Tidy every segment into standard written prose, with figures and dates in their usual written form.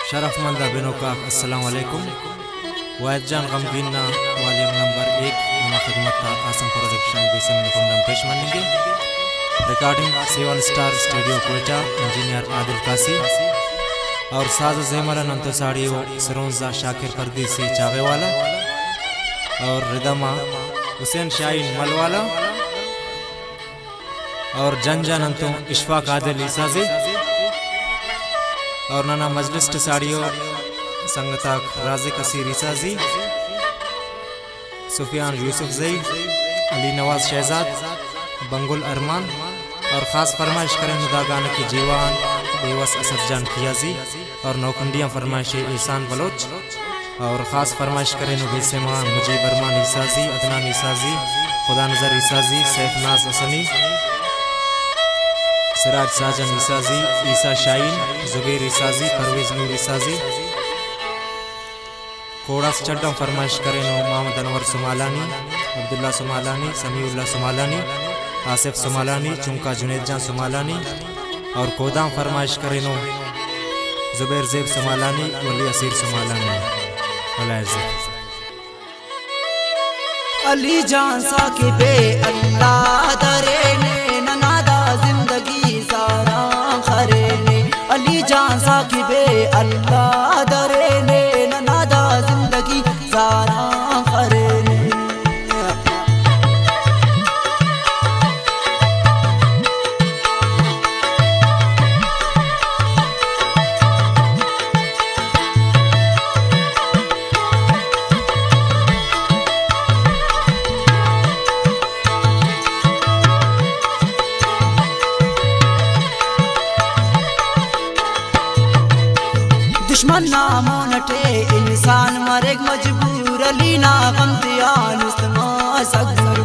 शरफमंदा बिनो का अस्सलाम वालेकुम। वायद जान गमगीना वॉल्यूम नंबर 1 नमा खिदमत का आसम प्रोडक्शन बीसम निकुंडम पेश मानेंगे। Recording 7 star studio Quetta, engineer Adil कासी और साज ज़ेमरा नंतो साड़ियो सरोंजा शाकिर परदेसी चावे वाला और रिदमा हुसैन शाहीन मलवाला और जंजा नंतो इशफाक आदिल ईसाजी और नाना मजलिस साड़ियो संगताक राज़ी कसीर ईसाजी, सुफियान यूसुफ जई, अली नवाज शहजाद, बंगुल अरमान और ख़ास फरमाइश करें निदागान की जीवान बेवस असद जान खियाजी और नौकुंडियाँ फरमाइश एहसान बलोच और ख़ास फरमाइश करें बेसमान मुजीब अरमान ईसाजी, अदनान ईसाजी, खुदा नज़र ईसाजी, सैफनाज हसनी, सिराज साजन ईसाजी, ईसा शाहीन, जुबैर ईसाजी, परवेज़ नूर ईसाजी, कोड़ास चड्डम फरमाइश करें मोहम्मद अनवर सुमालानी, अब्दुल्ला सुमालानी, समीउल्लाह सुमालानी, आसिफ सुमालानी, चुमका जुनेद जान सुमालानी और कोदाम फरमाइश करें जुबैर ज़ेब सुमालानी, वली असीर सुमालानी। अली जान साकिबे अल्लाह दरे ने ननादा जिंदगी सारा खरे ने। अली जान साकिबे अल्लाह दरे ने ननादा जिंदगी सारा खरे ने। दुश्मन नामो नटे इंसान मरेग मजबूर। अली ना गमतियान इस्मा सगुर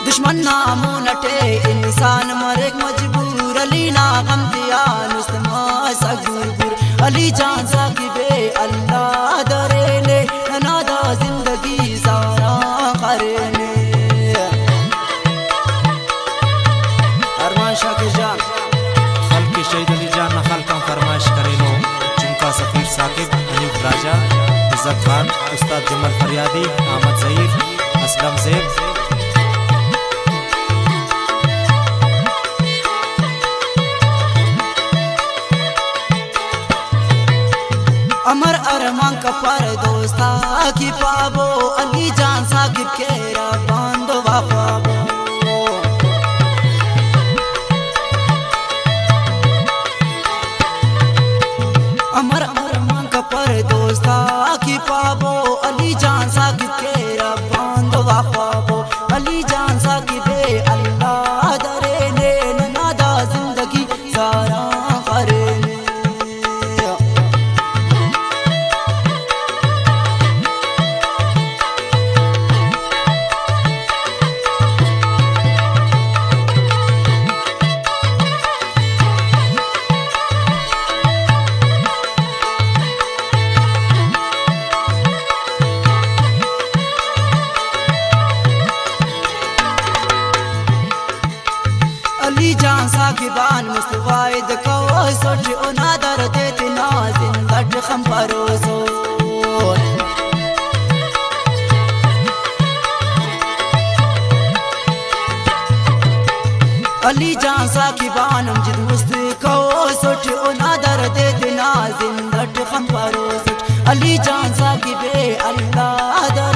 दुश्मन नामो नटे इंसान मरेग मजबूर। अली ना गमतियान इस्मा सगुर। अली जान साकिबे अल्लाह दरे ने ननादा जिंदगी सारा करे ने। खल के शहीद अली जान नखल का फरमाइश करेनो चुमका सफीर साकिब, अनीफ राजा, इज्जत खान, उस्ताद जमल फरियादी, अहमद ज़हीर, असलम ज़ेब, अमर अरमान का पर दोस्ता की पाबो। अली जान साकिब के बांधो वफाबो। अमर अरमान का पर दोस्ता की पाबो। अली जान साकिब के बांधो वफाबो। अली जान साकिबे अल्लाह दरे ने ननादा जिंदगी सारा करे ने। अली जान साकिबान मुस्तवाइद को सोच उनादर देते नाजिन लट खम परोसो। अली जान साकिबान जिद मुस्त को सोच उनादर देते नाजिन लट खम परोसो। अली जान साकिबे अल्लाह दर